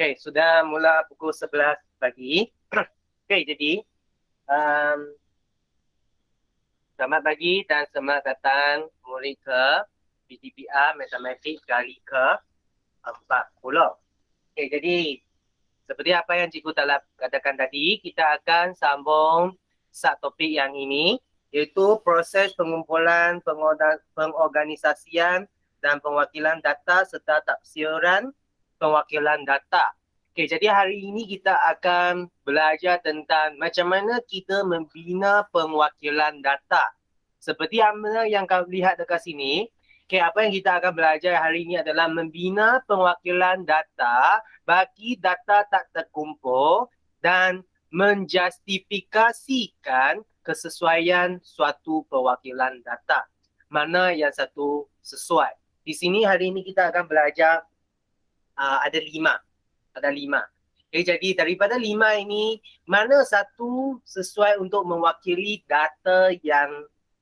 Okey, sudah mula pukul 11 pagi. Okey, jadi selamat pagi dan selamat datang murid ke PTPR Matematik kali ke-40. Okey, jadi seperti apa yang cikgu telah katakan tadi, kita akan sambung subtopik yang ini, iaitu proses pengumpulan, pengorganisasian dan penwakilan data serta tafsiran penwakilan data. Okey, jadi hari ini kita akan belajar tentang macam mana kita membina penwakilan data. Seperti apa yang kau lihat dekat sini, okey, apa yang kita akan belajar hari ini adalah membina penwakilan data bagi data tak terkumpul dan menjustifikasikan kesesuaian suatu perwakilan data. Mana yang satu sesuai. Di sini hari ini kita akan belajar ada 5. Okay, jadi daripada 5 ini, mana satu sesuai untuk mewakili data yang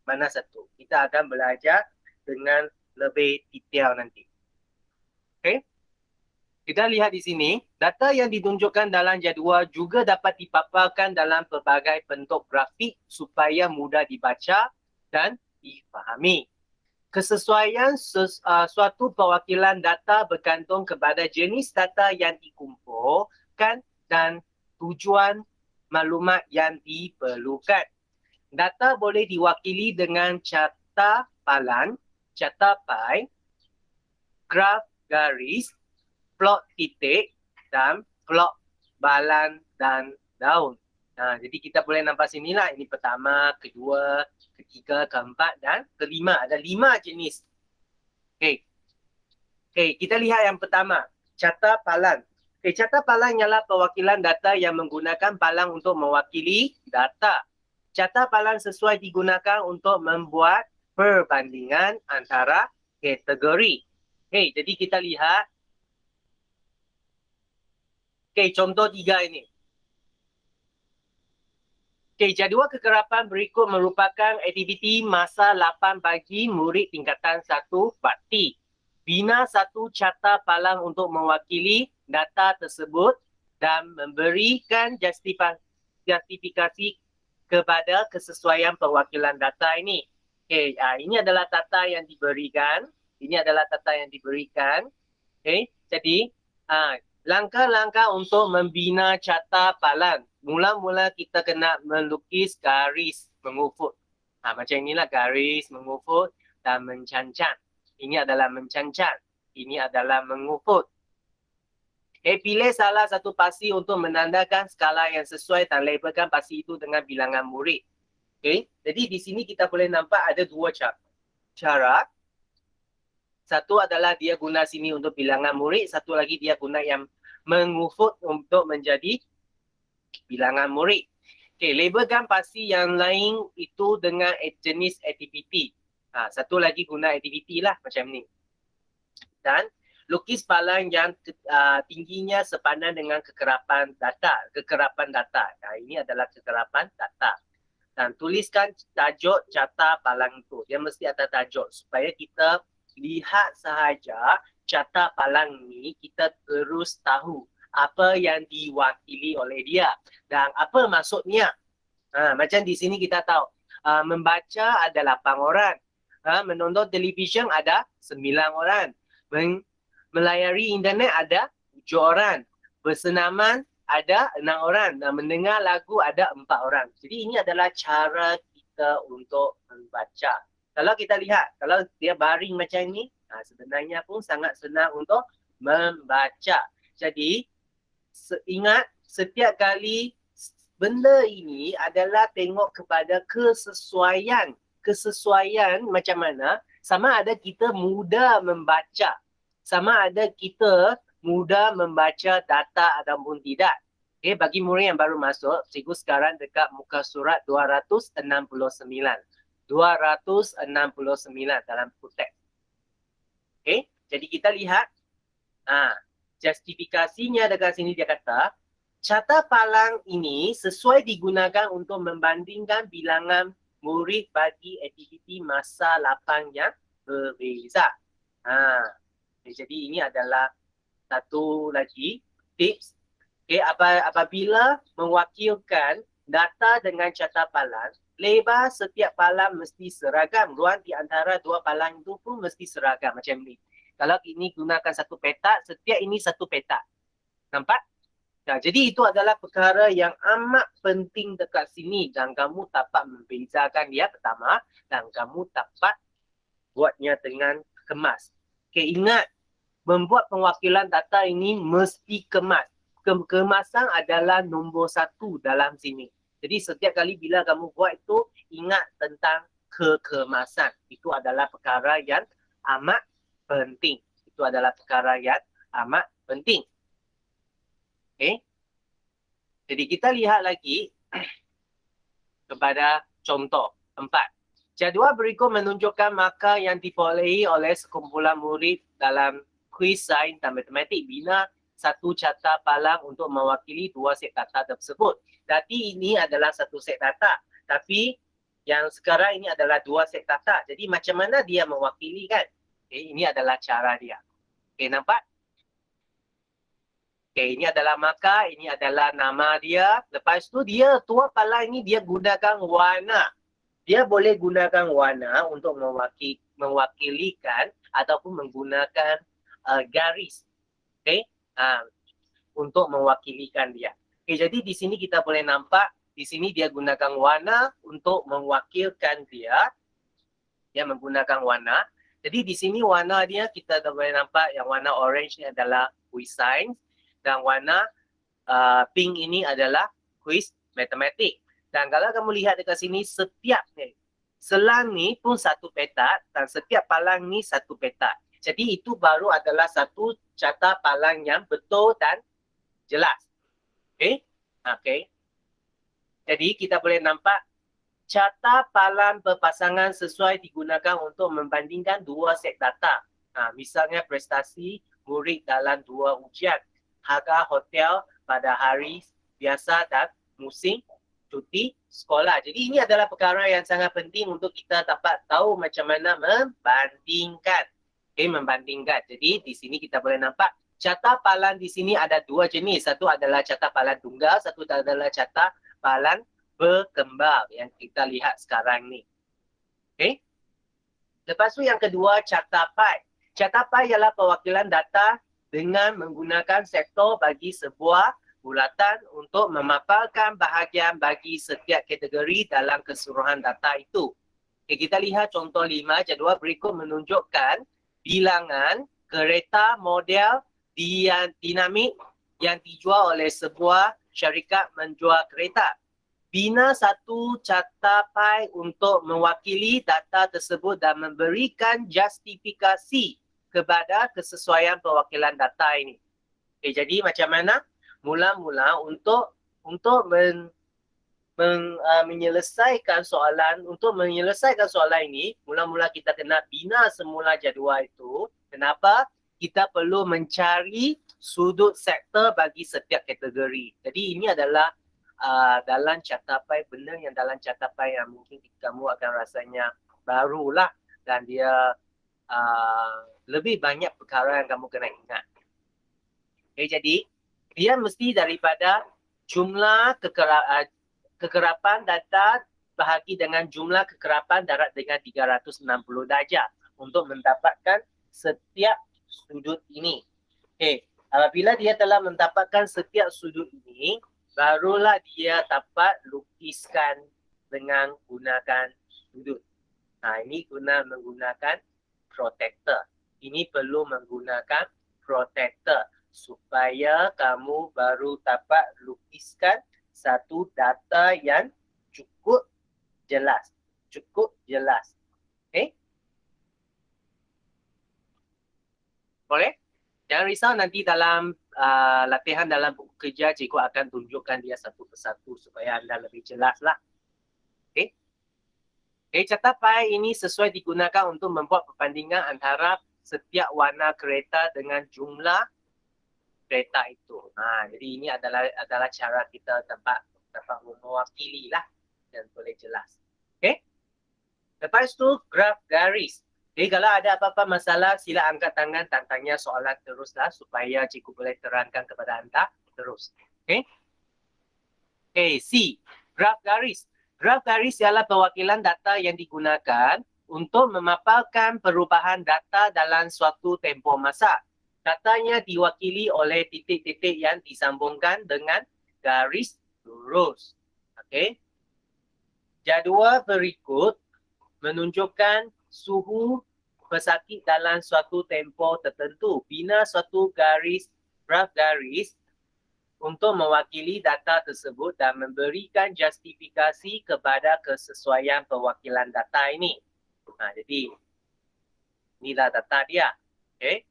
mana satu. Kita akan belajar dengan lebih detail nanti. Okay. Kita lihat di sini, data yang ditunjukkan dalam jadual juga dapat dipaparkan dalam pelbagai bentuk grafik supaya mudah dibaca dan difahami. Kesesuaian suatu perwakilan data bergantung kepada jenis data yang dikumpulkan dan tujuan maklumat yang diperlukan. Data boleh diwakili dengan carta palan, carta pie, graf garis, plot titik dan plot balan dan daun. Jadi kita boleh nampak sinilah, ini pertama, kedua, ketiga, keempat dan kelima. Ada 5 jenis. Okey, kita lihat yang pertama, carta palan. Carta palan ialah perwakilan data yang menggunakan palang untuk mewakili data. Carta palan sesuai digunakan untuk membuat perbandingan antara kategori. Jadi kita lihat. Contoh 3 ini. Jadual kekerapan berikut merupakan aktiviti masa 8 bagi murid tingkatan 1 bakti. Bina satu carta palang untuk mewakili data tersebut dan memberikan justifikasi kepada kesesuaian perwakilan data ini. Ini adalah data yang diberikan. Jadi langkah-langkah untuk membina carta palang. Mula-mula kita kena melukis garis mengufut. Macam inilah garis mengufut dan mencancan. Ini adalah mencancan. Ini adalah mengufut. Pilih salah satu pasti untuk menandakan skala yang sesuai dan labelkan pasti itu dengan bilangan murid. Jadi di sini kita boleh nampak ada 2 cara. Satu adalah dia guna sini untuk bilangan murid, satu lagi dia guna yang mengufut untuk menjadi bilangan murid. Labelkan pasti yang lain itu dengan jenis aktiviti. Satu lagi guna aktiviti lah macam ni. Dan lukis palang yang tingginya sepadan dengan kekerapan data. Ini adalah kekerapan data. Dan tuliskan tajuk carta palang itu. Dia mesti ada tajuk supaya kita lihat sahaja carta palang ni, kita terus tahu apa yang diwakili oleh dia dan apa maksudnya. Macam di sini kita tahu, membaca ada 8 orang, menonton televisyen ada 9 orang, melayari internet ada 7 orang, bersenaman ada 6 orang, dan mendengar lagu ada 4 orang. Jadi ini adalah cara kita untuk membaca. Kalau kita lihat, kalau dia baring macam ni, sebenarnya pun sangat senang untuk membaca. Jadi ingat, setiap kali benda ini adalah tengok kepada kesesuaian. Kesesuaian macam mana? Sama ada kita mudah membaca. Sama ada kita mudah membaca data ataupun tidak. Bagi murid yang baru masuk, cikgu sekarang dekat muka surat 269. 269 dalam teks. Jadi kita lihat. Justifikasinya dekat sini dia kata, carta palang ini sesuai digunakan untuk membandingkan bilangan murid bagi aktiviti masa 8 yang berbeza. Jadi ini adalah satu lagi tips. Okay, apabila mewakilkan data dengan carta palang, lebar setiap palang mesti seragam. Ruang di antara dua palang itu pun mesti seragam macam ni. Kalau ini gunakan satu petak, setiap ini satu petak. Nampak? Nah, jadi itu adalah perkara yang amat penting dekat sini dan kamu dapat membezakan dia pertama dan kamu dapat buatnya dengan kemas. Okay, ingat, membuat penwakilan data ini mesti kemas. Kemasan adalah nombor satu dalam sini. Jadi setiap kali bila kamu buat itu, ingat tentang kekemasan. Itu adalah perkara yang amat penting. Itu adalah perkara yang amat penting. Okay. Jadi kita lihat lagi kepada contoh 4. Jadual berikut menunjukkan markah yang diperolehi oleh sekumpulan murid dalam kuis sains dan matematik bina satu carta palang untuk mewakili dua set data tersebut. Jadi ini adalah satu set data. Tapi yang sekarang ini adalah dua set data. Jadi macam mana dia mewakili kan? Okay, ini adalah cara dia. Okay, nampak? Okay, ini adalah markah, ini adalah nama dia. Lepas tu dia, tua palang ini dia gunakan warna. Dia boleh gunakan warna untuk mewakilikan ataupun menggunakan garis. Okay? Untuk mewakilikan dia. Okay, jadi di sini kita boleh nampak, di sini dia gunakan warna untuk mewakilkan dia. Dia menggunakan warna. Jadi di sini warna dia kita boleh nampak yang warna orange ni adalah kuis sains dan warna pink ini adalah kuis matematik. Dan kalau kamu lihat dekat sini, setiap selang ni pun satu petak dan setiap palang ni satu petak. Jadi itu baru adalah satu carta palang yang betul dan jelas. Okay? Okay. Jadi kita boleh nampak carta palang berpasangan sesuai digunakan untuk membandingkan dua set data. Misalnya prestasi murid dalam dua ujian, harga hotel pada hari biasa dan musim cuti sekolah. Jadi ini adalah perkara yang sangat penting untuk kita dapat tahu macam mana membandingkan. Okay, membandingkan. Jadi di sini kita boleh nampak carta palang di sini ada dua jenis. Satu adalah carta palang tunggal, satu adalah carta palang berkembang yang kita lihat sekarang ni. Okay. Lepas tu yang kedua, carta pai. Carta pai ialah perwakilan data dengan menggunakan sektor bagi sebuah bulatan untuk memaparkan bahagian bagi setiap kategori dalam keseluruhan data itu. Okay, kita lihat contoh 5, jadual berikut menunjukkan bilangan kereta model dinamik yang dijual oleh sebuah syarikat menjual kereta. Bina satu carta pai untuk mewakili data tersebut dan memberikan justifikasi kepada kesesuaian perwakilan data ini. Okay, jadi macam mana? Mula-mula untuk menyelesaikan soalan, ini, mula-mula kita kena bina semula jadual itu. Kenapa? Kita perlu mencari sudut sektor bagi setiap kategori. Jadi ini adalah dalam carta pai, benda yang dalam carta pai yang mungkin kamu akan rasanya barulah dan dia lebih banyak perkara yang kamu kena ingat. Okay, jadi dia mesti daripada jumlah kekerapan data bahagi dengan jumlah kekerapan darat dengan 360 darjah untuk mendapatkan setiap sudut ini. Okay, apabila dia telah mendapatkan setiap sudut ini, barulah dia dapat lukiskan dengan gunakan sudut. Ini menggunakan protektor. Ini perlu menggunakan protektor supaya kamu baru dapat lukiskan satu data yang cukup jelas. Okay? Boleh? Jangan risau, nanti dalam latihan dalam buku kerja, cikgu akan tunjukkan dia satu persatu supaya anda lebih jelas lah. Okay? Okay, carta pai ini sesuai digunakan untuk membuat perbandingan antara setiap warna kereta dengan jumlah kereta itu. Jadi ini adalah cara kita dapat mewakili lah dan boleh jelas. Okay? Lepas tu graf garis. Jadi kalau ada apa-apa masalah, sila angkat tangan dan tanya soalan teruslah supaya cikgu boleh terangkan kepada anda terus. Okay? Okay, C. Graf garis. Graf garis ialah perwakilan data yang digunakan untuk memaparkan perubahan data dalam suatu tempoh masa. Datanya diwakili oleh titik-titik yang disambungkan dengan garis lurus. Okay? Jadual berikut menunjukkan suhu pesakit dalam suatu tempoh tertentu. Bina suatu graf garis untuk mewakili data tersebut dan memberikan justifikasi kepada kesesuaian perwakilan data ini. Jadi, inilah data dia. Okay.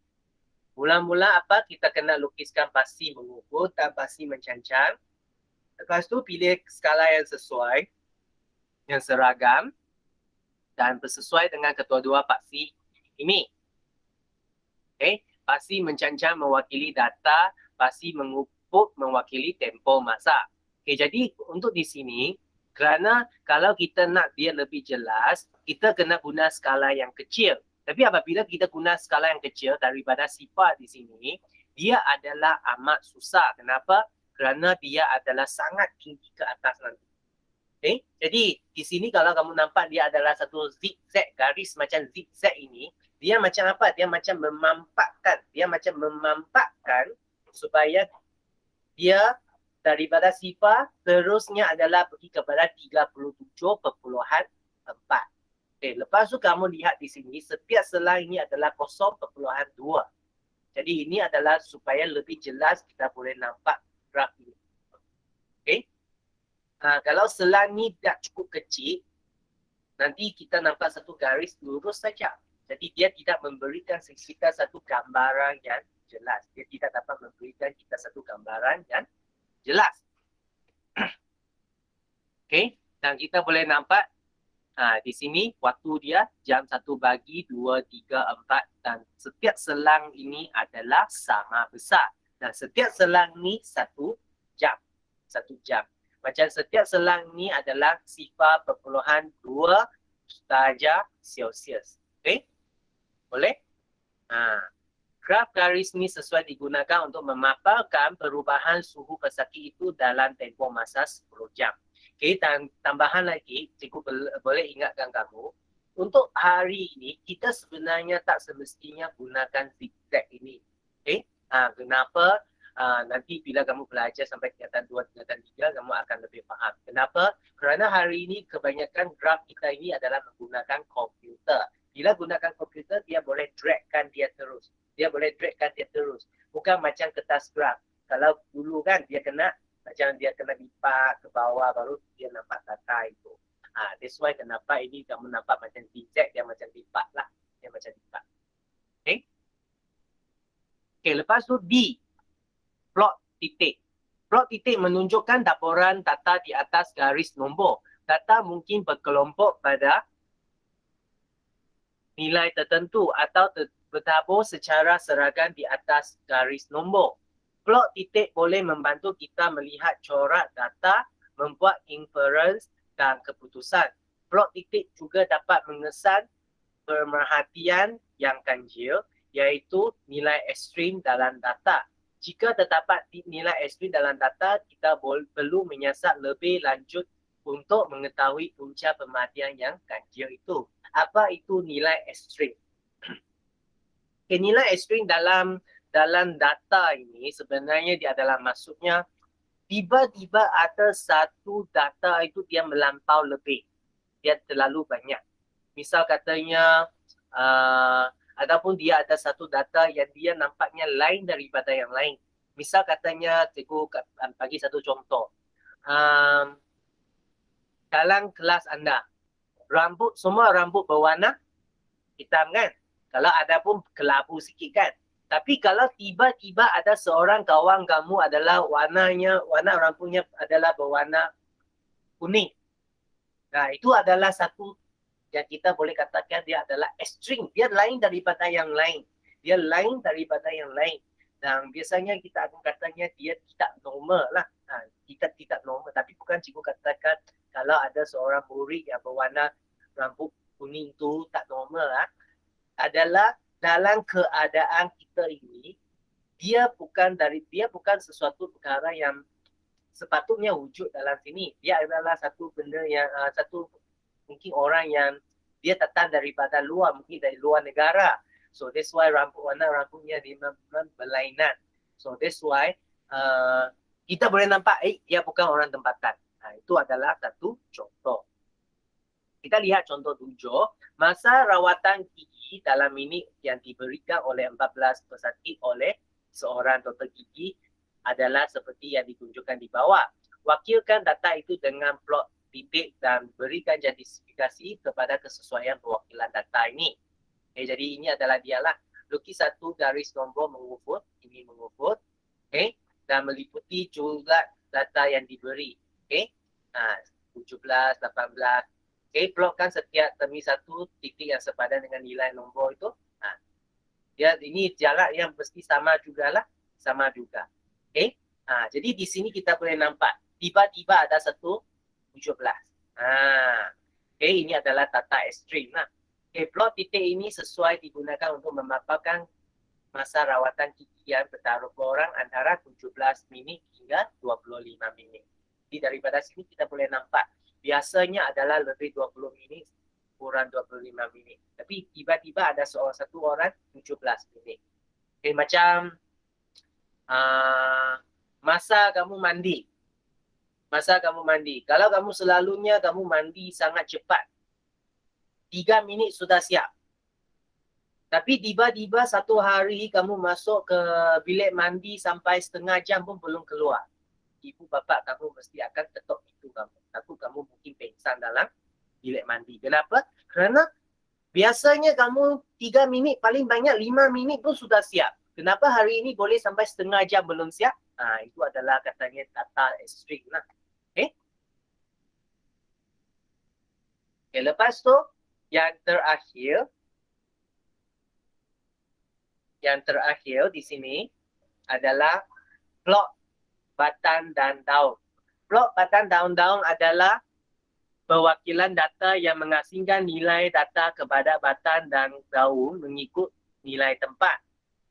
Mula-mula apa? Kita kena lukiskan pasti mengukur dan pasti mencancang. Lepas tu pilih skala yang sesuai, yang seragam dan bersesuai dengan kedua-dua paksi ini. Okay. Pasti mencancang mewakili data, pasti mengukur mewakili tempoh masa. Okay, jadi untuk di sini, kerana kalau kita nak dia lebih jelas, kita kena guna skala yang kecil. Tapi apabila kita guna skala yang kecil daripada sifat di sini, dia adalah amat susah. Kenapa? Kerana dia adalah sangat tinggi ke atas nanti. Okay? Jadi di sini kalau kamu nampak dia adalah satu zigzag garis macam zigzag ini, dia macam apa? Dia macam memampakkan supaya dia daripada sifar terusnya adalah pergi kepada 37.4. Okay, lepas tu kamu lihat di sini setiap selang ini adalah 0.2. Jadi ini adalah supaya lebih jelas kita boleh nampak graf ini. Okay? Kalau selang ni tak cukup kecil, nanti kita nampak satu garis lurus saja. Jadi dia tidak memberikan kita satu gambaran yang jelas. Dia tidak dapat memberikan kita satu gambaran yang jelas. Okay, dan kita boleh nampak di sini waktu dia jam 1 pagi, 2, 3, 4 dan setiap selang ini adalah sama besar. Dan setiap selang ni 1 jam. 1 jam. Macam setiap selang ni adalah 0.2 darjah Celsius. Okay? Boleh? Graf garis ni sesuai digunakan untuk memaparkan perubahan suhu pesakit itu dalam tempoh masa 10 jam. Okay, dan tambahan lagi, cikgu boleh ingatkan kamu, untuk hari ini, kita sebenarnya tak semestinya gunakan zigzag ini. Okay? Kenapa? Nanti bila kamu belajar sampai tingkatan 2, tingkatan 3, kamu akan lebih faham. Kenapa? Kerana hari ini kebanyakan graf kita ini adalah menggunakan komputer. Bila gunakan komputer, dia boleh dragkan dia terus. Bukan macam kertas graf. Kalau dulu kan dia kena, macam dia kena lipat ke bawah, baru dia nampak data itu. That's why kenapa ini kamu nampak macam zigzag, dia macam lipat lah. Dia macam lipat. Okay? Okay, lepas tu D. Plot titik. Plot titik menunjukkan laporan data di atas garis nombor. Data mungkin berkelompok pada nilai tertentu atau bertabur secara seragam di atas garis nombor. Plot titik boleh membantu kita melihat corak data, membuat inference dan keputusan. Plot titik juga dapat mengesan pemerhatian yang ganjil, iaitu nilai ekstrim dalam data. Jika terdapat nilai ekstrim dalam data, kita perlu menyiasat lebih lanjut untuk mengetahui punca pemerhatian yang ganjil itu. Apa itu nilai ekstrim? Okay, nilai ekstrim dalam data ini sebenarnya dia adalah maksudnya tiba-tiba ada satu data itu dia melampau lebih. Dia terlalu banyak. Misal katanya ataupun dia ada satu data yang dia nampaknya lain daripada yang lain. Misal katanya, cikgu bagi satu contoh. Dalam kelas anda, semua rambut berwarna hitam kan? Kalau ada pun kelabu sikit kan? Tapi kalau tiba-tiba ada seorang kawan kamu adalah warna rambutnya adalah berwarna kuning. Nah, itu adalah satu yang kita boleh katakan dia adalah ekstrim. Dia lain daripada yang lain. Dan biasanya kita akan katanya dia tidak normal lah. Kita tidak normal. Tapi bukan cikgu katakan kalau ada seorang murid yang berwarna rambut kuning tu tak normal lah. adalah dalam keadaan kita ini, dia bukan sesuatu perkara yang sepatutnya wujud dalam sini. Dia adalah satu benda yang mungkin orang yang dia datang daripada luar, mungkin dari luar negara. So that's why warna rambutnya memang berlainan. So that's why kita boleh nampak dia bukan orang tempatan. Itu adalah satu contoh. Kita lihat contoh 7. Masa rawatan gigi dalam minit yang diberikan oleh 14 pesakit oleh seorang doktor gigi adalah seperti yang ditunjukkan di bawah. Wakilkan data itu dengan plot titik dan berikan justifikasi kepada kesesuaian perwakilan data ini. Jadi ini adalah dialah. Lukis satu garis nombor mengufut, ini mengufut. Dan meliputi jumlah data yang diberi. 17, 18. Plotkan setiap termi satu titik yang sepadan dengan nilai nombor itu. Ini jarak yang mesti sama jugalah. Sama juga. Jadi di sini kita boleh nampak tiba-tiba ada 17. Ini adalah data ekstrim lah. Plot titik ini sesuai digunakan untuk memaparkan masa rawatan gigi yang bertaruh orang antara 17 minit hingga 25 minit. Jadi daripada sini kita boleh nampak biasanya adalah lebih 20 minit kurang 25 minit. Tapi tiba-tiba ada satu orang 17 minit. Macam masa kamu mandi. Kalau kamu selalunya kamu mandi sangat cepat. 3 minit sudah siap. Tapi tiba-tiba satu hari kamu masuk ke bilik mandi sampai setengah jam pun belum keluar. Ibu bapa kamu mesti akan ketuk pintu kamu. Takut kamu mungkin pingsan dalam bilik mandi. Kenapa? Kerana biasanya kamu 3 minit, paling banyak 5 minit pun sudah siap. Kenapa hari ini boleh sampai setengah jam belum siap? Itu adalah katanya data ekstrim lah. Lepas tu yang terakhir di sini adalah plot batang dan daun. Plot batang daun adalah perwakilan data yang mengasingkan nilai data kepada batang dan daun mengikut nilai tempat.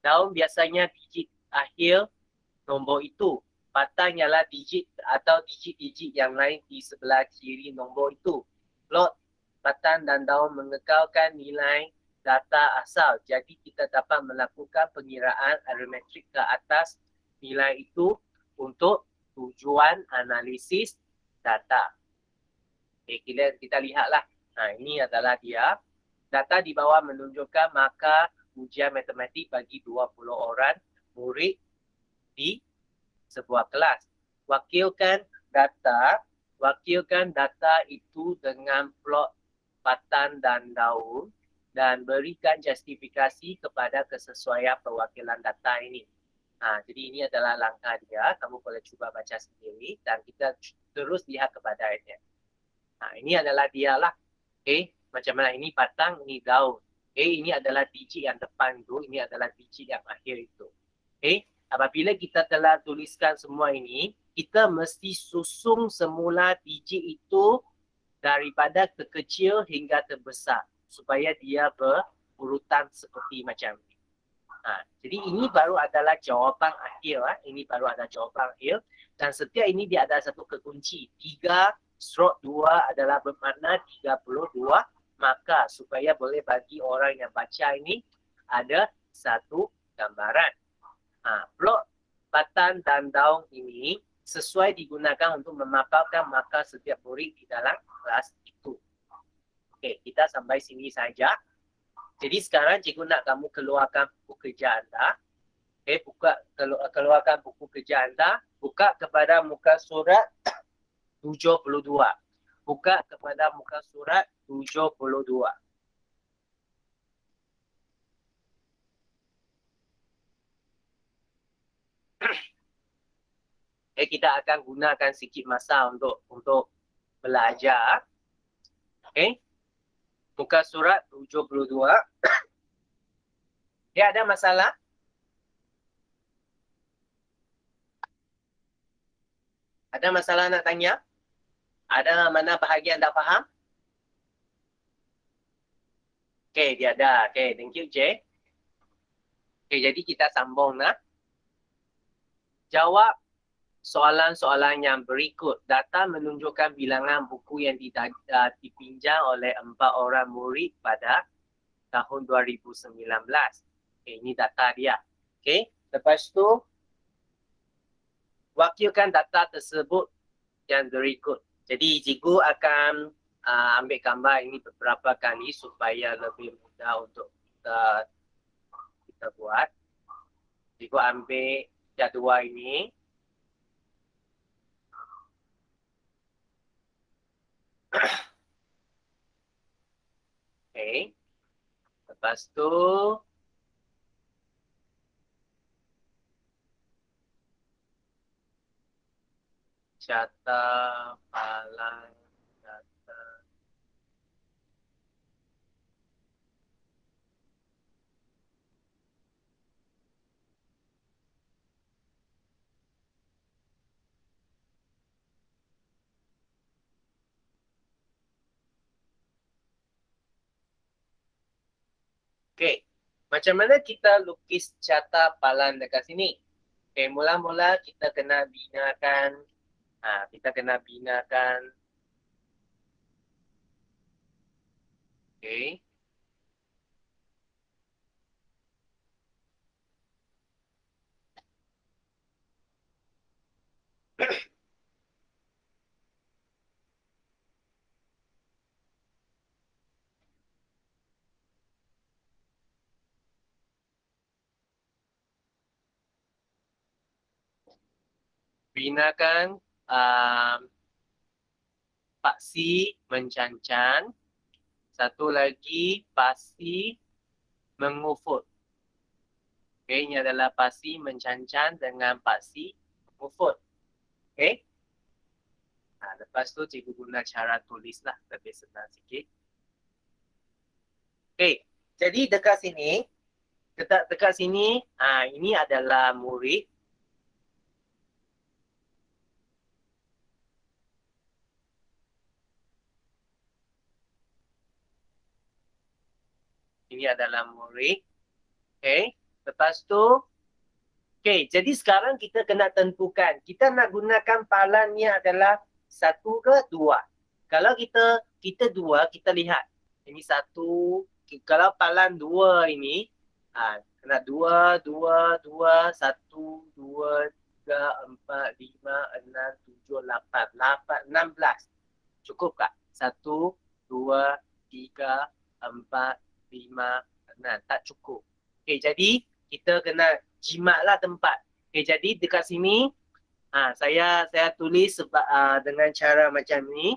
Daun biasanya digit akhir nombor itu. Batang ialah digit atau digit-digit yang lain di sebelah kiri nombor itu. Plot batang dan daun mengekalkan nilai data asal. Jadi kita dapat melakukan pengiraan aritmetik ke atas nilai itu untuk tujuan analisis data. Kita lihatlah. Ini adalah dia. Data di bawah menunjukkan markah ujian matematik bagi 20 orang murid di sebuah kelas. Wakilkan data itu dengan plot batang dan daun dan berikan justifikasi kepada kesesuaian perwakilan data ini. Jadi ini adalah langkah dia. Kamu boleh cuba baca sendiri dan kita terus lihat kepada ini. Ini adalah dia lah. Macam mana ini batang, ini daun. Ini adalah digit yang depan itu, ini adalah digit yang akhir itu. Apabila kita telah tuliskan semua ini, kita mesti susun semula digit itu daripada terkecil hingga terbesar supaya dia berurutan seperti macam ini. Jadi ini baru adalah jawapan akhir. Ini baru ada jawapan akhir. Dan setiap ini dia ada satu kekunci. 3/2 adalah bermakna 32 maka supaya boleh bagi orang yang baca ini ada satu gambaran. Plot batang dan daun ini sesuai digunakan untuk memaparkan markah setiap murid di dalam kelas itu. Kita sampai sini saja. Jadi sekarang cikgu nak kamu keluarkan buku kerja anda. Keluarkan buku kerja anda. Buka kepada muka surat 72. Buka kepada muka surat 72. Kita akan gunakan sikit masa untuk belajar. Muka surat 72. Ada masalah? Ada masalah nak tanya? Ada mana bahagian tak faham? Okay, dia ada. Okay, thank you, Jay. Okay, jadi kita sambung nak. Jawab soalan-soalan yang berikut. Data menunjukkan bilangan buku yang dipinjam oleh 4 orang murid pada tahun 2019. Okay, ini data dia. Okay, lepas tu wakilkan data tersebut yang berikut. Jadi cikgu akan ambil gambar ini beberapa kali supaya lebih mudah untuk kita buat. Cikgu ambil jadual ini. Okay. Lepas tu catat palang data. Okay. Macam mana kita lukis catat palang dekat sini? Okay, mula-mula kita kena binakan. Kita kena binakan. Okay. Binakan paksi mencancan. Satu lagi paksi mengufut. Okay, ini adalah paksi mencancan dengan paksi mengufut. Okay. Lepas tu cikgu guna cara tulis lah, lebih senang sikit. Okay, jadi dekat sini, ini adalah murid. Ini adalah murid. Okay, lepas tu, okay, jadi sekarang kita kena tentukan, kita nak gunakan palang ni adalah 1 ke 2. Kalau kita 2, kita lihat. Ini 1, kalau palang 2 ini, kena 2, 2, 2, 1, 2, 3, 4, 5, 6, 7, 8, 16. Cukup tak? 1, 2, 3, 4, 5, 6. Tak cukup. Okay, jadi kita kena jimatlah tempat. Okay, jadi dekat sini, saya tulis dengan cara macam ni.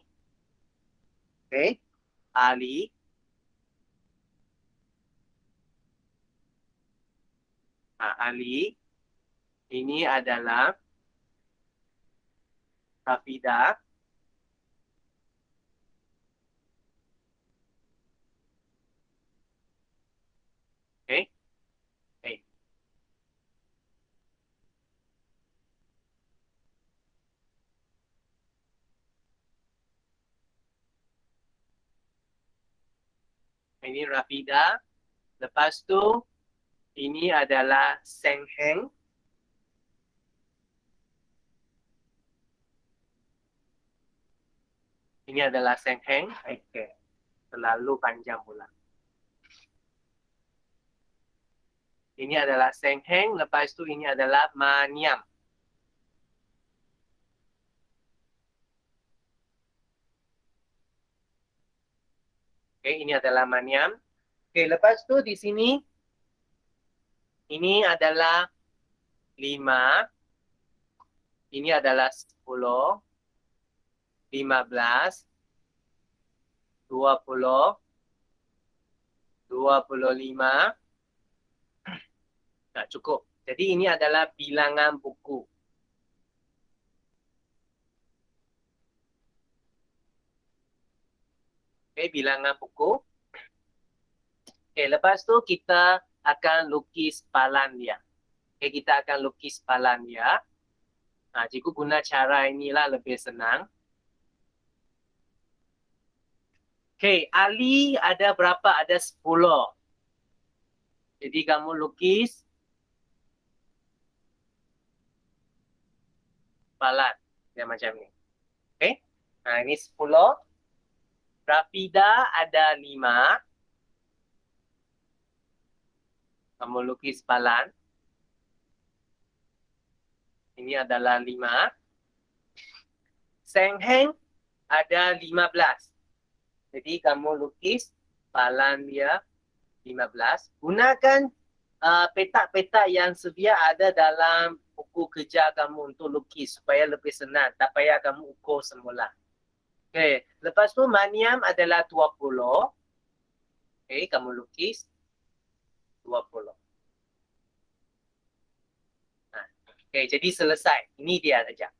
Okay, Ali. Ali. Ini adalah Hafida. Okay. Okay. Ini Rafida. Lepas tu, ini adalah Seng Heng. Ini adalah Seng Heng. Okay. Terlalu panjang pula. Ini adalah Seng Heng. Lepas tu ini adalah Maniam. Okay, ini adalah Maniam. Okay, lepas tu di sini, ini adalah 5. Ini adalah 10. 15. 20. 25. Tak cukup. Jadi ini adalah bilangan buku. Okay, bilangan buku. Okay, lepas tu kita akan lukis palang dia. Okay, kita akan lukis palang dia. Cikgu guna cara inilah lebih senang. Okay, Ali ada berapa? Ada 10. Jadi kamu lukis balat yang macam ni. Okay. Nah, ini 10. Rafida ada 5. Kamu lukis balan. Ini adalah 5. Seng Heng ada 15. Jadi kamu lukis balan dia 15. Gunakan petak-petak yang sedia ada dalam buku kerja kamu untuk lukis supaya lebih senang. Tak payah kamu ukur semula. Okay. Lepas tu Maniam adalah 20. Okay, kamu lukis 20. Okay, jadi selesai. Ini dia saja.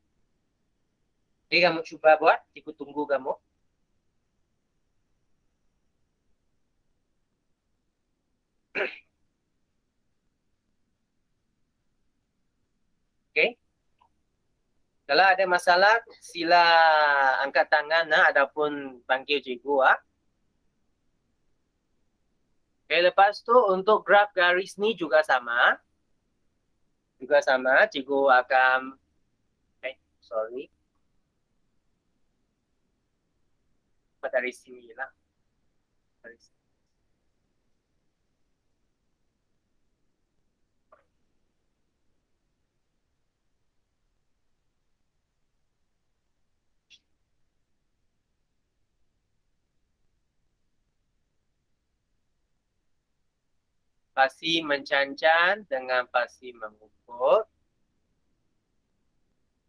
Okay, kamu cuba buat. Cikgu tunggu kamu. Okay. Kalau ada masalah, sila angkat tangan ataupun panggil cikgu. Okay, lepas tu untuk graf garis ni juga sama. Cikgu akan sorry. Dari sini lah. Dari sini. Pasi mencancan dengan pasi mengukur.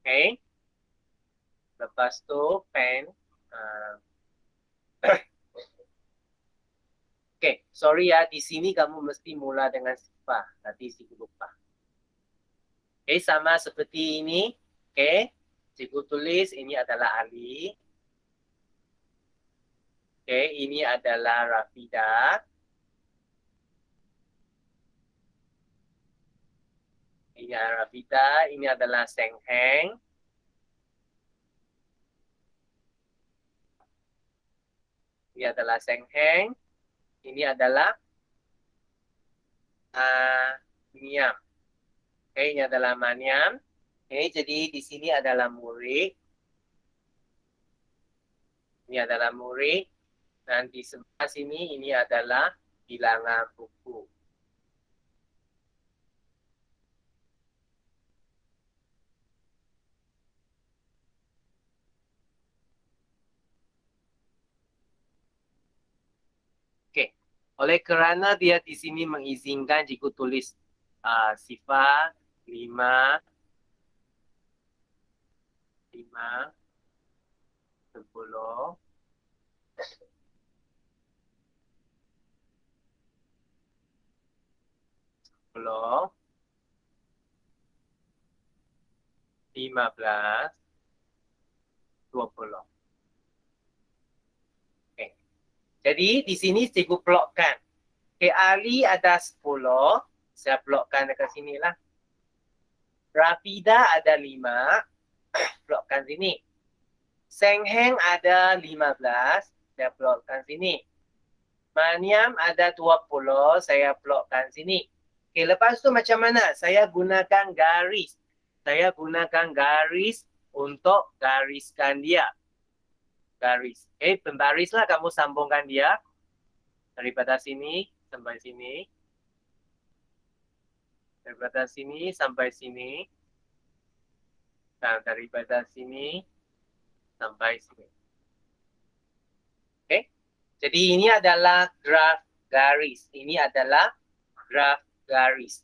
Okay. Lepas tu pen. Okay, sorry ya. Di sini kamu mesti mula dengan sifar. Nanti cikgu lupa. Okay, sama seperti ini. Okay, cikgu tulis ini adalah Ali. Okay, ini adalah Rafida. Ini adalah Rafida. Ini adalah Seng Heng. Ini adalah Seng Heng. Ini adalah Niam. Okay, ini adalah Maniam. Okay, jadi di sini adalah murid. Ini adalah murid. Dan di sebelah sini ini adalah bilangan buku. Okay. Oleh kerana dia di sini mengizinkan cikgu tulis sifar 5, 10, 10, 15, 20. Okay. Jadi di sini cikgu plotkan. Okay, Ali ada 10. Saya plotkan dekat sini lah. Rafida ada 5. Plotkan sini. Seng Heng ada 15. Saya plotkan sini. Maniam ada 20. Saya plotkan sini. Okay, lepas tu macam mana? Saya gunakan garis. Saya gunakan garis untuk gariskan dia. Garis. Okay, pembarislah kamu sambungkan dia. Daripada sini sampai sini. Daripada sini sampai sini. Dan daripada sini sampai sini. Okay. Jadi ini adalah graf garis. Ini adalah graf garis.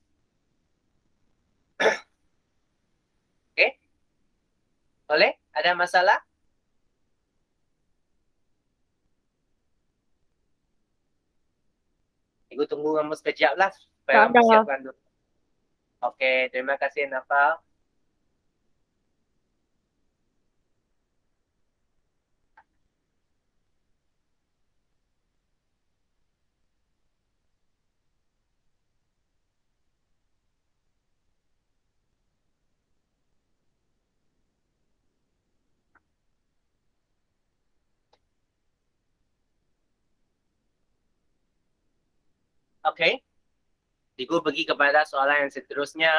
Okay. Boleh? Ada masalah? Ibu tunggu kamu sekejap lah. Supaya kamu siapkan dulu. Oke, terima kasih Nafa. Okey. Cikgu pergi kepada soalan yang seterusnya.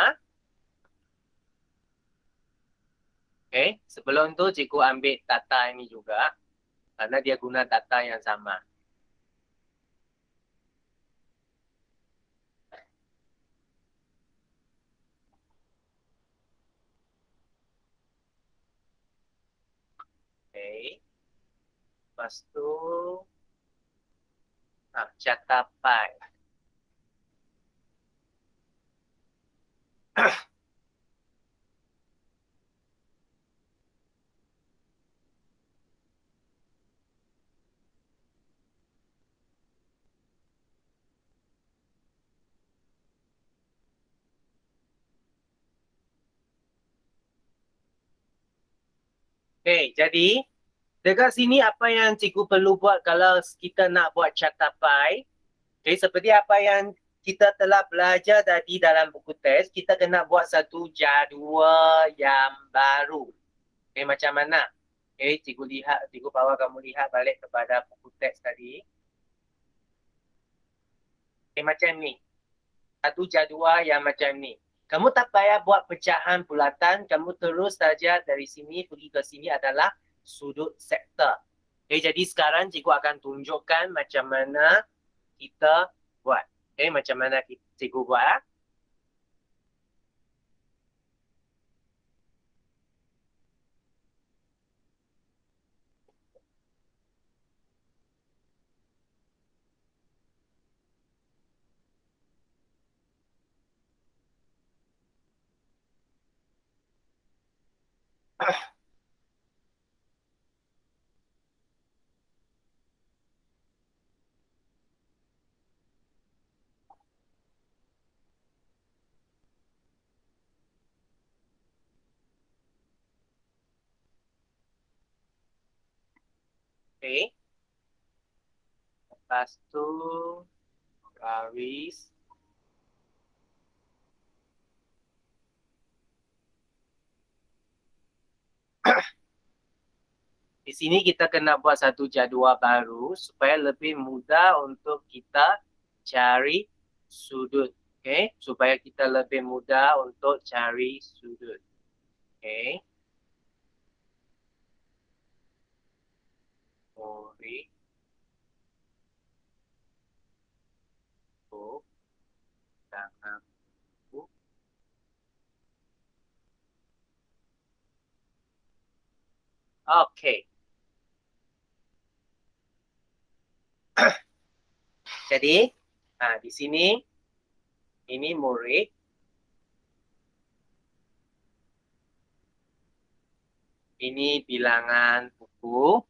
Okey. Sebelum tu cikgu ambil data ini juga. Karena dia guna data yang sama. Okey. Lepas tu catapan. Okey, jadi dekat sini apa yang cikgu perlu buat kalau kita nak buat catapan. Okey, seperti apa yang kita telah belajar tadi dalam buku teks, kita kena buat satu jadual yang baru. Okey, macam mana? Okey, cikgu bawa kamu lihat balik kepada buku teks tadi. Okey, macam ni. Satu jadual yang macam ni. Kamu tak payah buat pecahan bulatan, kamu terus saja dari sini pergi ke sini adalah sudut sektor. Okay, jadi sekarang cikgu akan tunjukkan macam mana kita buat. Okay, macam mana cikgu buat. Okay. Lepas tu garis. Di sini kita kena buat satu jadual baru supaya lebih mudah untuk kita cari sudut. Okay, supaya kita lebih mudah untuk cari sudut. Okay. Ori. Oh. Tangan. Okay. Jadi, di sini ini murid. Ini bilangan buku.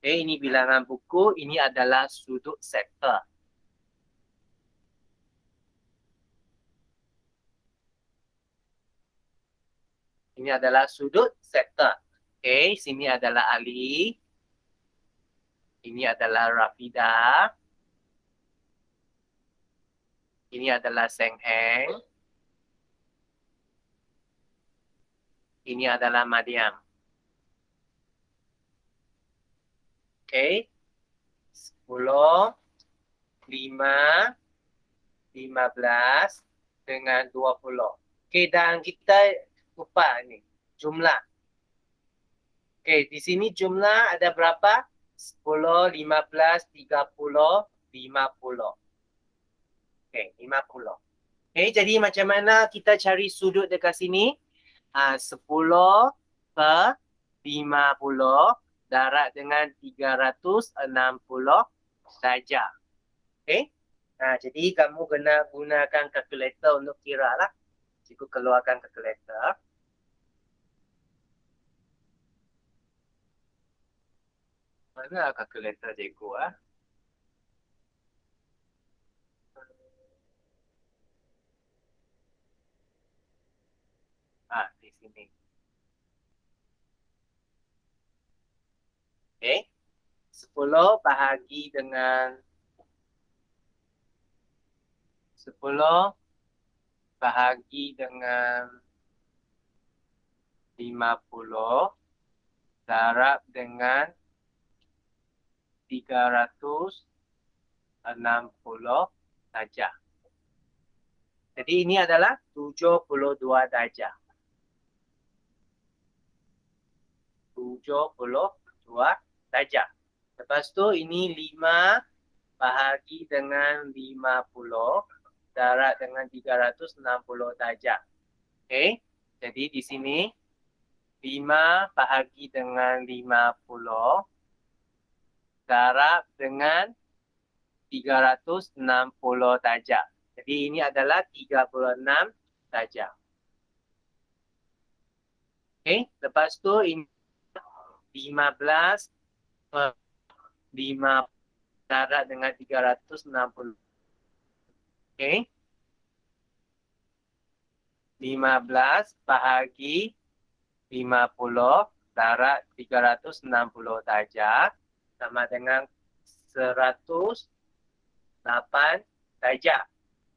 Okay, ini bilangan buku. Ini adalah sudut sektor. Ini adalah sudut sektor. Okay, sini adalah Ali. Ini adalah Rafida. Ini adalah Seng Heng. Ini adalah Madiam. Okay. 10, 5, 15 dengan 20. Okay, dan kita lupa ni jumlah. Okay, di sini jumlah ada berapa? 10, 15, 30, 50. Okay, 50. Okay, jadi macam mana kita cari sudut dekat sini? 10 per 50 darat dengan 360 darjah. Okay? Jadi kamu kena gunakan kalkulator untuk kira lah. Cikgu keluarkan kalkulator. Mana kalkulator cikgu di sini. Okay. 10 bahagi dengan 10 bahagi dengan 50 darab dengan 360 darjah. Jadi ini adalah 72 darjah. 72 darjah. Lepas tu ini 5 bahagi dengan 50 darab dengan 360 darjah. Okey. Jadi di sini 5 bahagi dengan 50 darab dengan 360 darjah. Jadi ini adalah 36 darjah. Okey, lepas tu ini 15 5 darab dengan 360. Okey. 15 bahagi 50 darab 360 darjah sama dengan 108 darjah.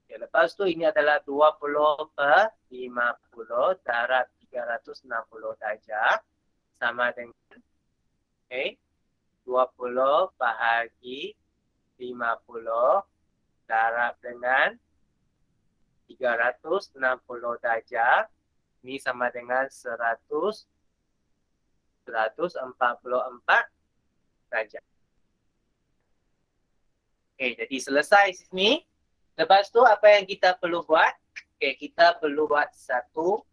Okay, lepas tu ini adalah 20 per 50 darab 360 darjah sama dengan 20 bahagi 50 darab dengan 360 darjah. Ini sama dengan 144 darjah. Okay, jadi selesai sini. Lepas tu apa yang kita perlu buat? Okay, kita perlu buat satu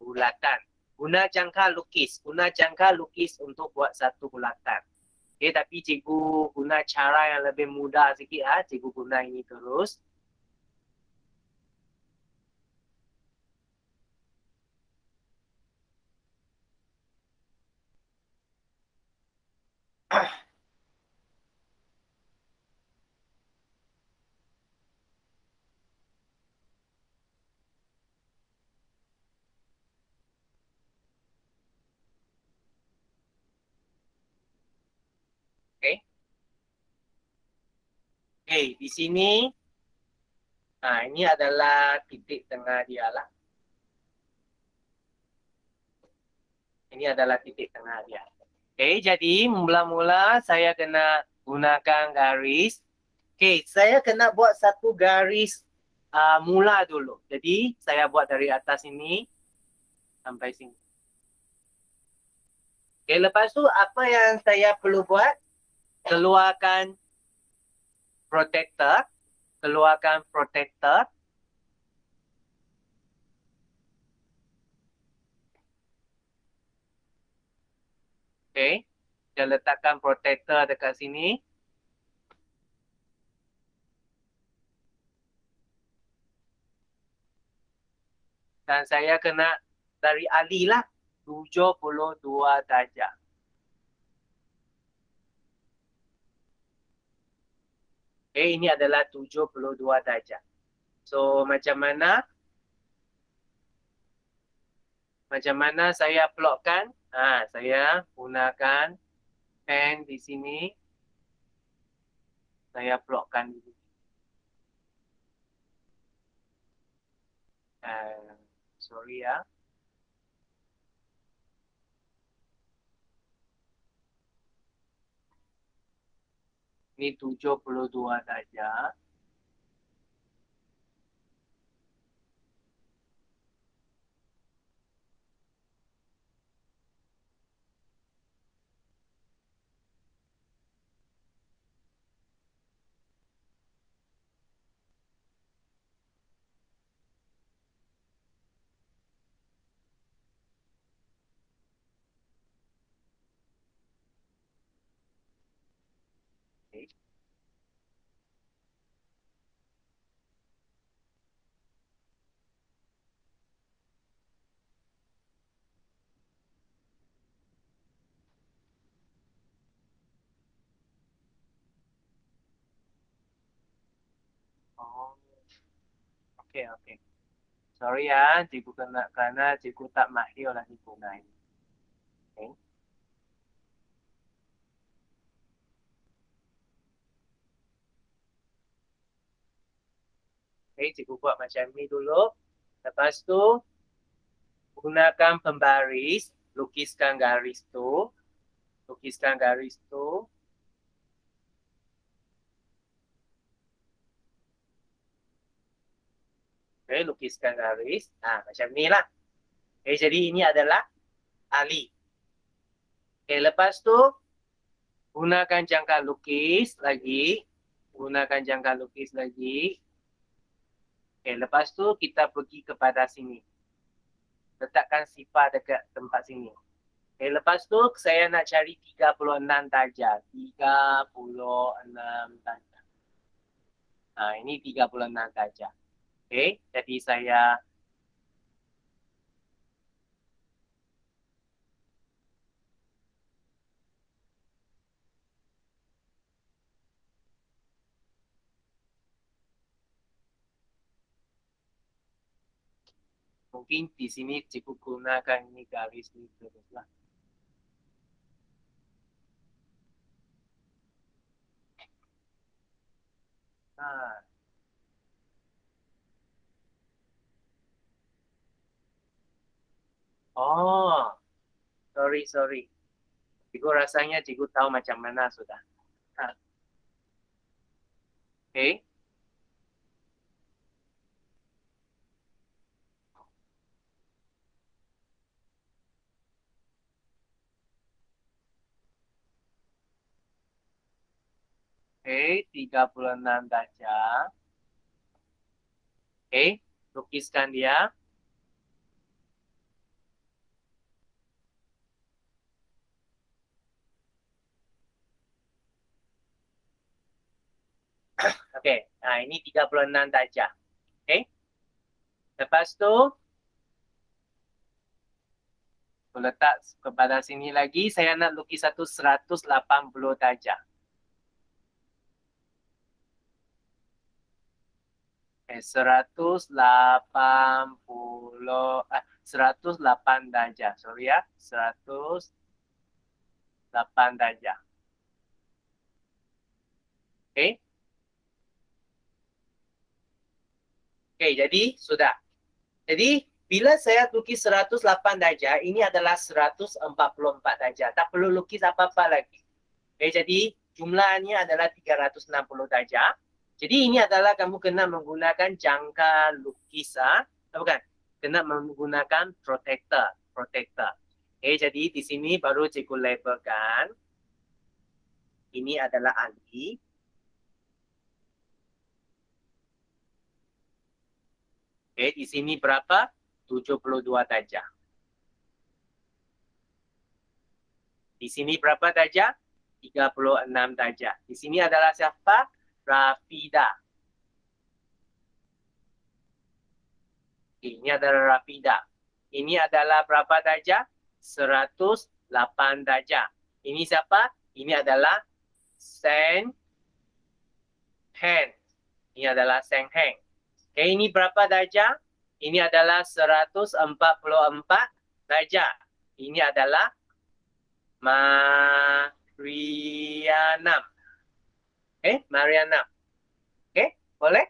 bulatan. Guna jangka lukis. Guna jangka lukis untuk buat satu bulatan. Okay, tapi cikgu guna cara yang lebih mudah sikit. Cikgu guna ini terus. Okay. Okay, di sini ini adalah titik tengah dia lah. Ini adalah titik tengah dia. Okay, jadi mula-mula saya kena gunakan garis. Okay, saya kena buat satu garis mula dulu. Jadi saya buat dari atas ini sampai sini. Okay, lepas tu apa yang saya perlu buat? Keluarkan protector. Keluarkan protector. Okay, saya letakkan protector dekat sini. Dan saya kena dari Ali lah 72 darjah. Okay, ini adalah 72 darjah. So macam mana saya plotkan? Saya gunakan pen di sini. Saya plotkan di sini. Sorry ya. Ini 72 darjah. Okay. Oh. Okay, okay. Sorry ya, cikgu kerana cikgu tak mahir lah hitungan. Okay. Okay, cikgu buat macam ni dulu. Lepas tu, gunakan pembaris, lukiskan garis tu. Lukiskan garis tu. Okay, lukiskan garis. Macam ni lah. Okay, jadi ini adalah Ali. Okay, lepas tu gunakan jangka lukis lagi. Gunakan jangka lukis lagi. Okay, lepas tu kita pergi kepada sini. Letakkan sifar dekat tempat sini. Okay, lepas tu saya nak cari 36 darjah. 36 darjah. Ini 36 darjah. Okay, jadi saya mungkin di sini cikgu gunakan ini garis ini teruslah. Oh, sorry. Cikgu rasanya cikgu tahu macam mana sudah. Okay. Okay, 36 darjah. Okay, lukiskan dia. Okay, ini 36 darjah. Okay. Lepas tu, letak kepada sini lagi, saya nak lukis satu 180 darjah. 108 darjah. Sorry ya, 108 darjah. Okay. Okay, jadi sudah. Jadi, bila saya lukis 108 darjah, ini adalah 144 darjah. Tak perlu lukis apa-apa lagi. Okay, jadi jumlahnya adalah 360 darjah. Jadi ini adalah kamu kena menggunakan jangka lukis, bukan? Kena menggunakan protektor. Okay, jadi di sini baru cikgu labelkan. Ini adalah Ali. Okay, di sini berapa? 72 darjah. Di sini berapa darjah? 36 darjah. Di sini adalah siapa? Rafida. Ini adalah Rafida. Ini adalah berapa darjah? 108 darjah. Ini siapa? Ini adalah Seng Heng. Ini adalah Seng Heng. Okay, ini berapa darjah? Ini adalah 144 darjah. Ini adalah Mariana. Mariana. Boleh?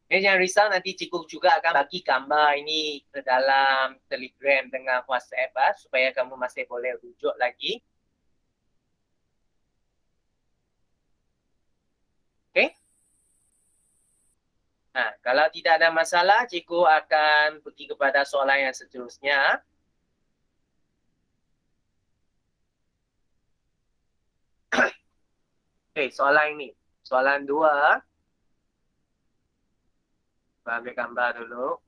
Jangan risau, nanti cikgu juga akan bagi gambar ini ke dalam Telegram dengan WhatsApp supaya kamu masih boleh rujuk lagi. Okay? Kalau tidak ada masalah, cikgu akan pergi kepada soalan yang seterusnya. Okay, soalan ini. Soalan 2. Ambil gambar dulu.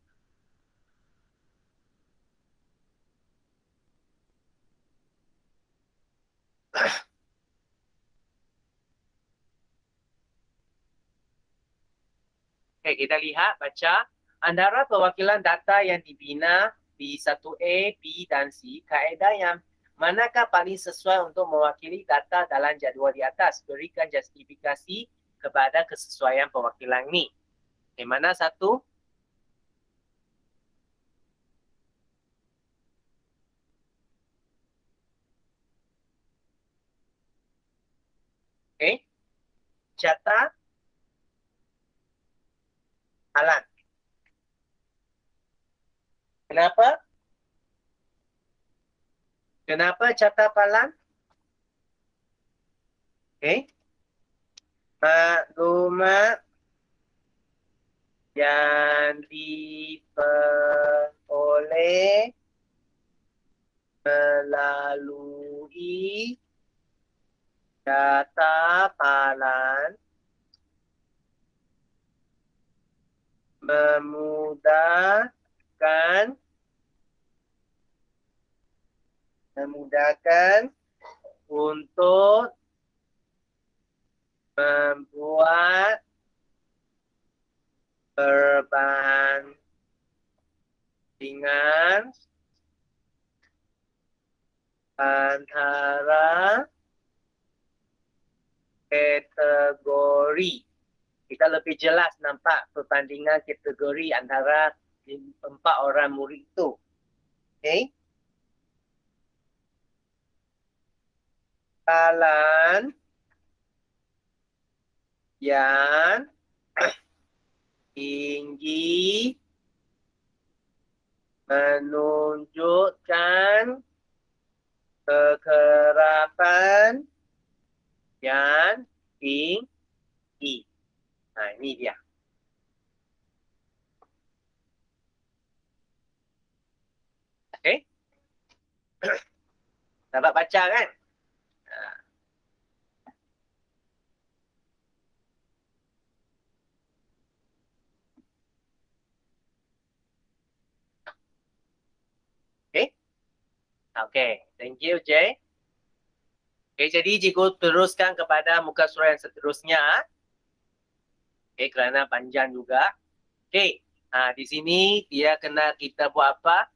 Okay, kita lihat, baca. Antara perwakilan data yang dibina B1A, B dan C, kaedah yang manakah paling sesuai untuk mewakili data dalam jadual di atas? Berikan justifikasi kepada kesesuaian perwakilan ini. Okay, mana satu? Okay. Catat. Alan. Kenapa? Kenapa catapalan? Okey. Maklumat yang diperoleh melalui catapalan memudahkan untuk membuat perbandingan antara kategori. Kita lebih jelas nampak perbandingan kategori antara 4 orang murid itu. Okey. Palan yang tinggi menunjukkan kekerapan yang tinggi. Nah, ini dia. Okey. Dapat baca kan? Okey. Okey, thank you, Jay. Okey, jadi cikgu teruskan kepada muka surat yang seterusnya. Okey, kerana panjang juga. Okey, di sini dia kena kita buat apa?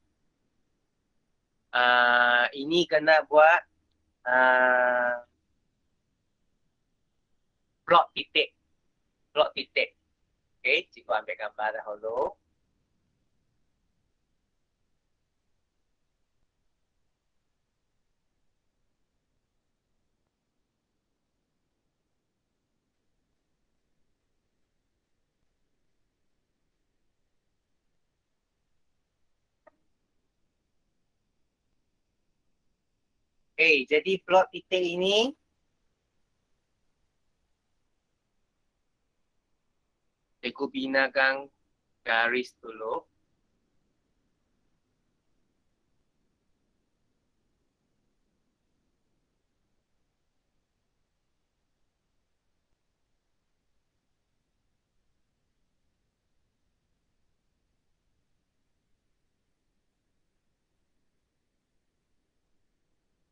Ini kena buat plot titik. Plot titik. Okey, cikgu ambil gambar dahulu. Okey, jadi plot titik ini cikgu binakan garis dulu.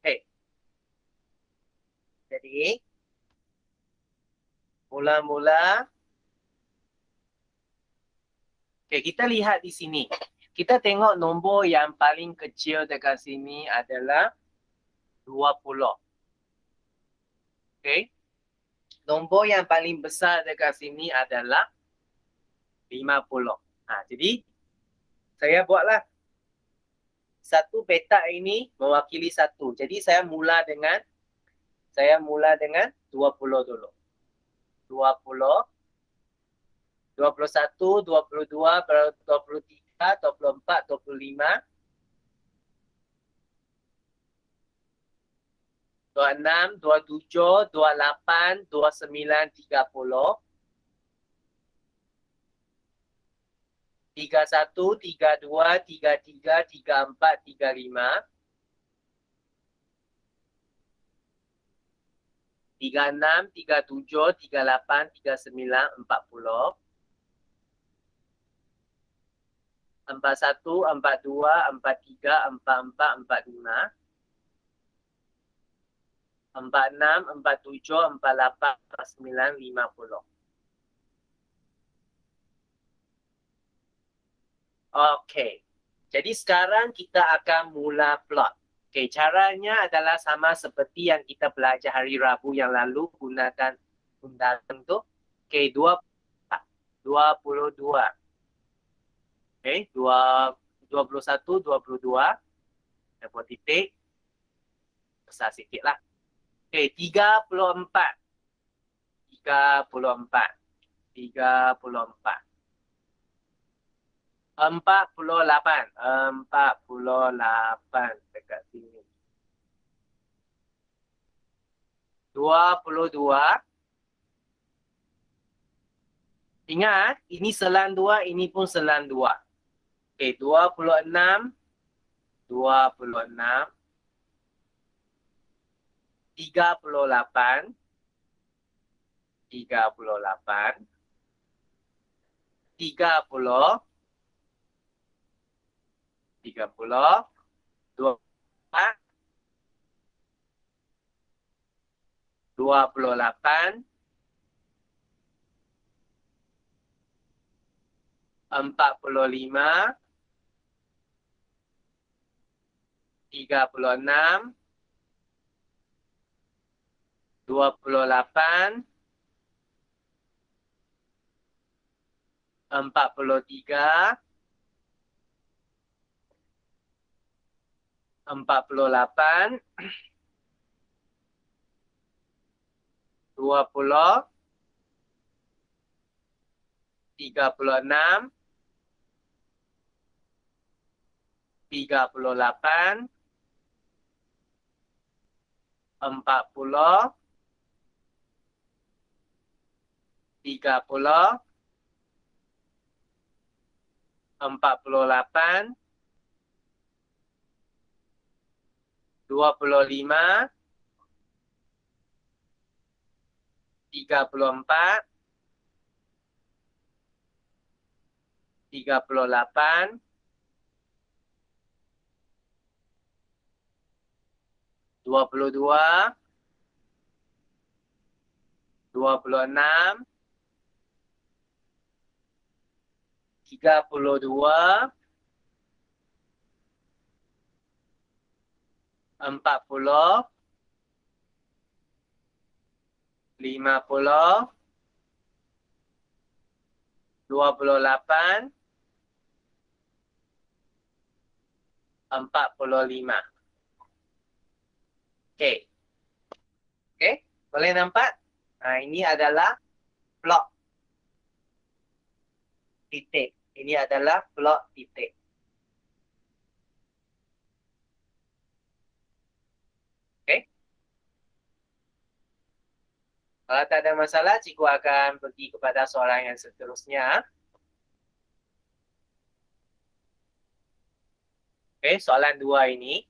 Okey. Jadi mula-mula kita lihat di sini. Kita tengok nombor yang paling kecil dekat sini adalah 20. Okey. Nombor yang paling besar dekat sini adalah 50. Jadi saya buatlah satu petak ini mewakili satu. Jadi saya mula dengan 20 dulu. 20, 21, 22, 23, 24, 25, 26, 27, 28, 29, 30, 31, 32, 33, 34, 35, 36, 37, 38, 39, 40, 41, 42, 43, 44, 45, 46, 47, 48, 49, 50. Okey. Jadi sekarang kita akan mula plot. Okey, caranya adalah sama seperti yang kita belajar hari Rabu yang lalu, gunakan undangan tu. Okey, 22. Okey, 21, 22. Dapat titik. Besar sikit lah. Okey, 34. 34. 34. 48 dekat sini. 22. Ingat, ini selan 2, ini pun selan 2. Okey, 26, 26, 38, 38, 30, 30, 28, 45, 36, 28, 43, 48, 20, 36, 38, 40, 30, 48, 25, 34, 38, 22, 26, 32, 40, 50, 28, 45. Okey. Okey, boleh nampak? Ini adalah blok titik. Ini adalah blok titik. Okey. Kalau tak ada masalah, cikgu akan pergi kepada soalan yang seterusnya. Okey, soalan 2 ini.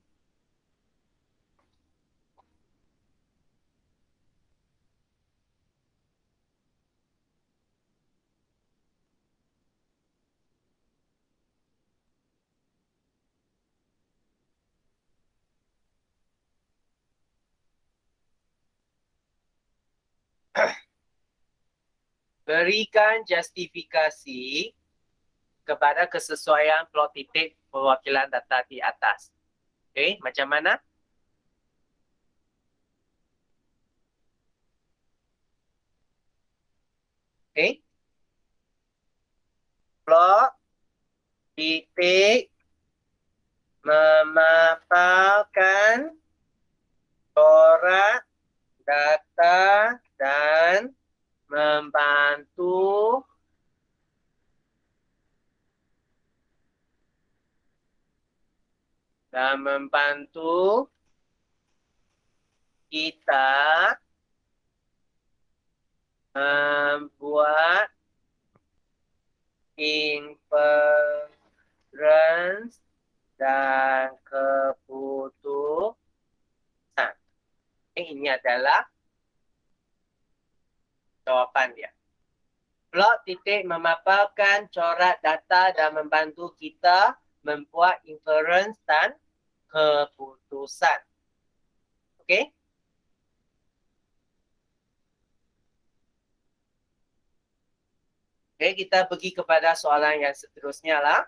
Berikan justifikasi kepada kesesuaian plot titik perwakilan data di atas. Okey, macam mana? Okey. Plot titik memaparkan corak data dan membantu kita membuat inference dan keputusan. Ini adalah jawapan dia. Plot titik memaparkan corak data dan membantu kita membuat inference dan keputusan. Okey? Okey, kita pergi kepada soalan yang seterusnya lah.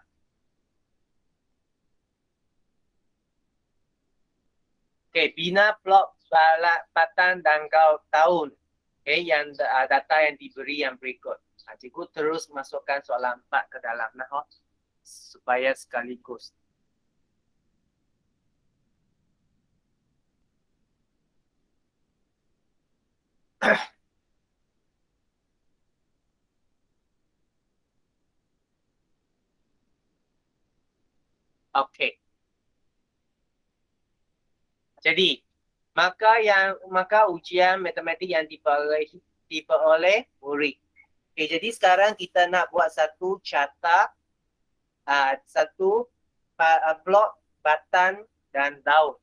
Okey, bina plot patan tanggal tahun. Okey, yang data yang diberi yang berikut. Cikgu terus masukkan soalan 4 ke dalam supaya sekaligus. Okey. Jadi, maka ujian matematik yang diperoleh murid. Okay, jadi sekarang kita nak buat satu carta, satu blok batang dan daun.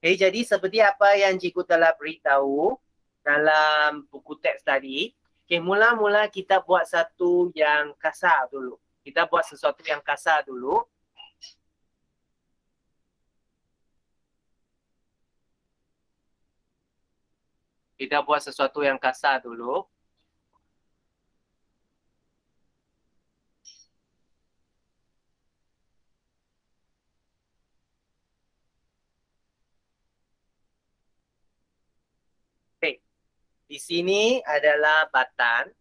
Okay, jadi seperti apa yang cikgu telah beritahu dalam buku teks tadi, okay, mula-mula kita buat satu yang kasar dulu. Kita buat sesuatu yang kasar dulu. Kita buat sesuatu yang kasar dulu. Okay. Di sini adalah batang.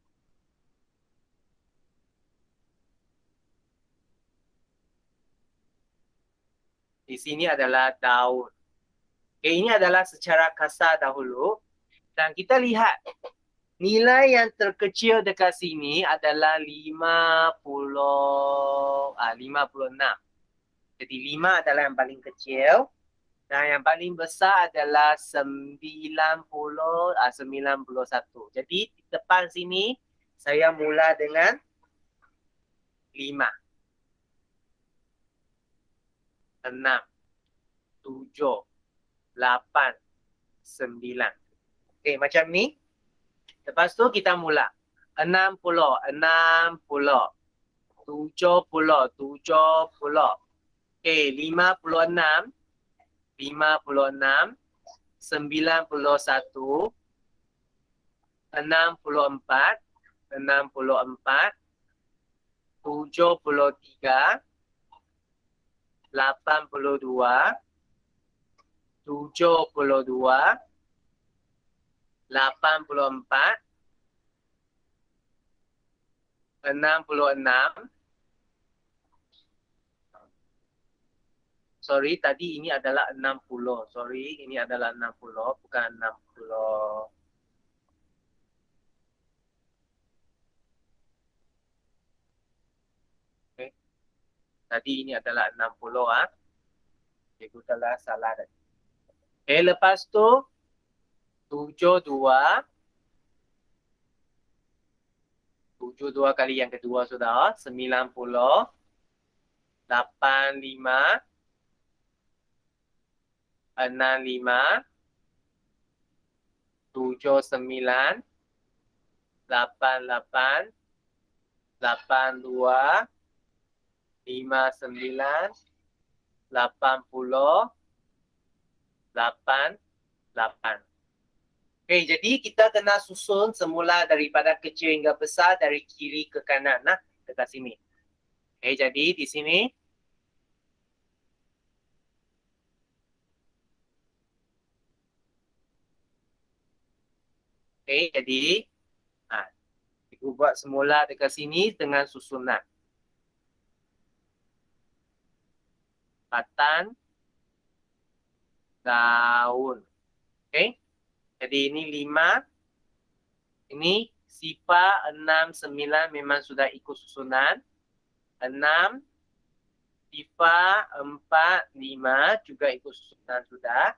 Di sini adalah daun. Okay, ini adalah secara kasar dahulu. Dan kita lihat nilai yang terkecil dekat sini adalah 56. Jadi 5 adalah yang paling kecil. Dan yang paling besar adalah 91. Jadi di depan sini saya mula dengan 5. 6, 7, 8, 9. Okey, macam ni. Lepas tu kita mula. 60, 60. 70, 70. Okey, 56, 56, 91, 64, 64, 73, 82, 72, 84, 66. Sorry, tadi ini adalah 60. Sorry, ini adalah 60, bukan 60. Okay. Tadi ini adalah 60. Cikgu telah salah tadi. Okay, lepas tu 72. 72 kali yang kedua sudah. 90. 85. 65. 79. 88. 82. 59. 80. 88. Okey, jadi kita kena susun semula daripada kecil hingga besar dari kiri ke kanan dekat sini. Okey, jadi di sini okey, jadi cikgu buat semula dekat sini dengan susunan. Batang, daun. Okey. Jadi ini 5. Ini sifar 6, 9 memang sudah ikut susunan. 6, sifar 4, 5 juga ikut susunan sudah.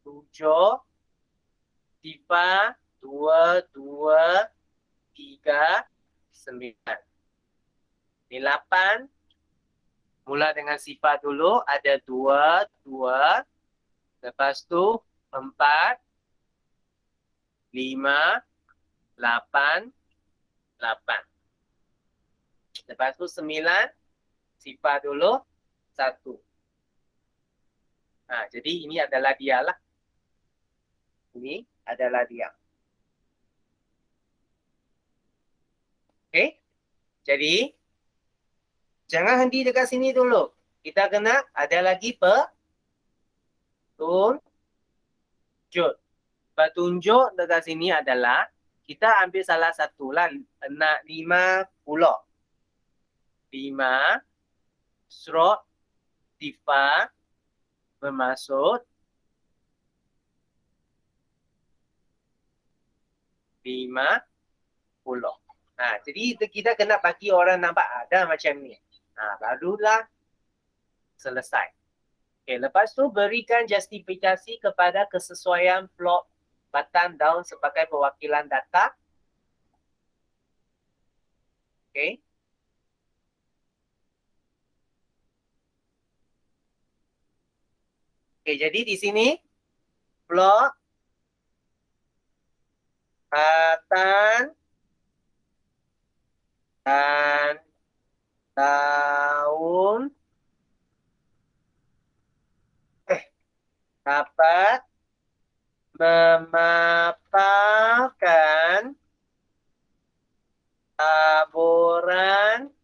7, sifar 2, 2, 3, 9. Ini 8. Mula dengan sifar dulu. Ada 2, 2. Lepas tu 4, 5, 8, 8. Lepas tu 9, sifar dulu 1. Jadi ini adalah dia lah. Ini adalah dia. Okey. Jadi jangan henti dekat sini dulu. Kita kena ada lagi petunjuk. Petunjuk dekat sini adalah kita ambil salah satu lah. 50. 5 stroke sifar bermaksud 50. Jadi kita kena bagi orang nampak ada macam ni. Barulah selesai. Okay, lepas tu berikan justifikasi kepada kesesuaian plot batang daun sebagai perwakilan data. Okay. Okay, jadi di sini plot batang dan daun dapat memaparkan taburan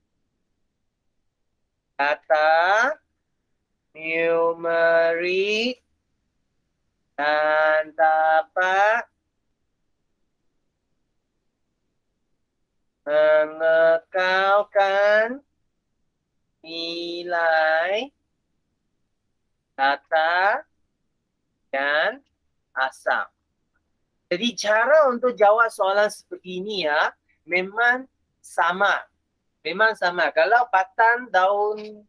data numerik dan dapat mengekalkan nilai data dan asal. Jadi cara untuk jawab soalan seperti ini ya, memang sama. Memang sama. Kalau batang, daun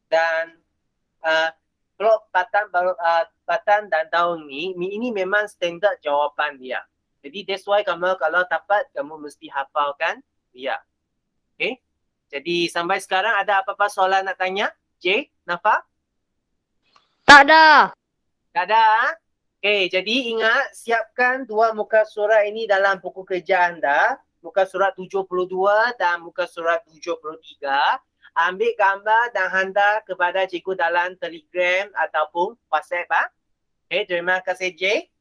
dan plot batang dan daun ini memang standard jawapan dia. Jadi that's why kamu kalau dapat, kamu mesti hafalkan dia. Okay? Jadi sampai sekarang ada apa-apa soalan nak tanya? J, Nafa? Tak ada. Tak ada? Okay, jadi ingat siapkan dua muka surat ini dalam buku kerja anda. Muka surat 72 dan muka surat 73. Ambil gambar dan hantar kepada cikgu dalam Telegram ataupun WhatsApp. Okay, terima kasih J.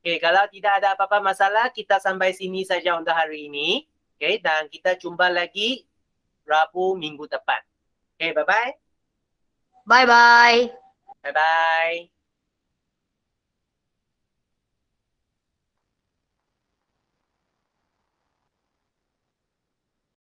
Okay, kalau tidak ada apa-apa masalah, kita sampai sini saja untuk hari ini. Okay, dan kita jumpa lagi Rabu minggu depan. Okay, bye-bye. Bye-bye. Bye-bye.